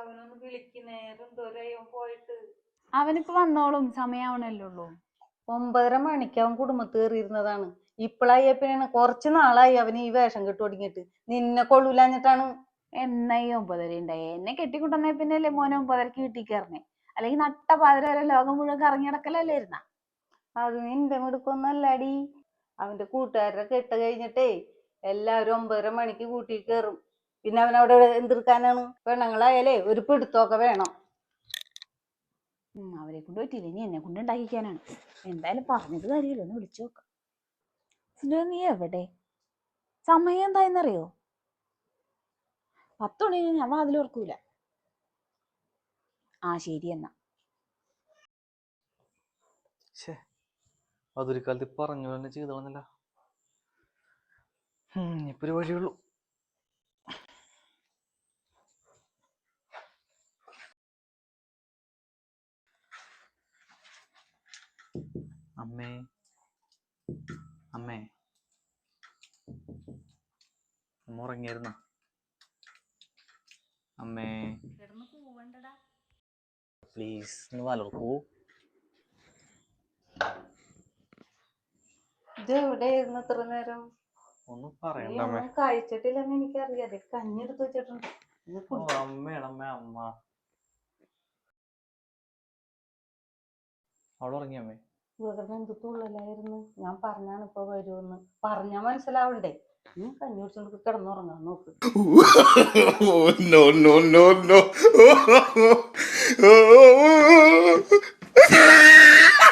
അവനൊന്ന് വിളിക്കുന്നേരം ദൂരം പോയിട്ട്. അവനിപ്പോ വന്നോളും, സമയാവണല്ലോള്ളൂ. 9:30 മണിക്ക് അവൻ കുടുംബത്ത് കയറിയിരുന്നതാണ്. ഇപ്പളായി പിന്നെയാണ് കുറച്ച് നാളായി അവന് ഈ വേഷം കെട്ടു തുടങ്ങിയിട്ട്. നിന്നെ കൊള്ളൂലാഞ്ഞിട്ടാണ്. എന്നായി 9:30 ഉണ്ടായി? എന്നെ കെട്ടിക്കൊണ്ടുവന്നേ പിന്നല്ലേ മോനെ 9:30 വീട്ടിൽ അല്ലെങ്കിൽ നട്ട പാതിര വരെ ലോകം മുഴുവൻ കറങ്ങി നടക്കലല്ലായിരുന്ന. അത് നിന്റെ മിടുക്കൊന്നല്ലടി. അവന്റെ കൂട്ടുകാരുടെ കെട്ട് കഴിഞ്ഞിട്ടേ എല്ലാവരും 9:30 മണിക്ക് കൂട്ടി കയറും. പിന്നെ അവനവിടെ എന്തെടുക്കാനാണ്? പെണ്ണുങ്ങളായാലേ ഒരു പിടുത്തമൊക്കെ വേണം. അവരെ കൊണ്ട് പറ്റിയില്ല, ഇനി എന്നെ കൊണ്ട് ഉണ്ടാക്കിക്കാനാണ്. എന്തായാലും പറഞ്ഞത് കാര്യമില്ല, ഒന്ന് വിളിച്ചു നോക്കാം. നീ എവിടെ? സമയം എന്തായെന്നറിയോ? 10 മണി ഞാൻ വാതിലോർക്കൂല. ആ ശരി എന്നാ. അതൊരു കാലത്ത് പറഞ്ഞു തന്നെ ചെയ്തോന്നില്ല. ഇപ്പൊ ഒരു വഴിയുള്ളൂ. അമ്മേ അമ്മേ, അമ്മ ഉറങ്ങിയായിരുന്ന? അമ്മേ പ്ലീസ് ഒന്ന് വളർക്കൂ. ഇത് എവിടെയായിരുന്നു ഇത്ര നേരം? ഒന്നും പറയണ്ട. ഒന്നും കഴിച്ചിട്ടില്ലെന്ന് എനിക്കറിയാതെ. കഞ്ഞെടുത്ത് വെച്ചിട്ടുണ്ട്. അമ്മയാണ് അമ്മ. അവിടെ ഉറങ്ങിയമ്മേ? വെറുതെ എന്ത് തുള്ളലായിരുന്നു. ഞാൻ പറഞ്ഞാണ് ഇപ്പൊ വരുമെന്ന്. പറഞ്ഞാ മനസ്സിലാവണ്ടേ? നീ കഞ്ഞി കുടിച്ചോണ്ട് കിടന്നുറങ്ങാൻ നോക്ക്. No, no, no, no.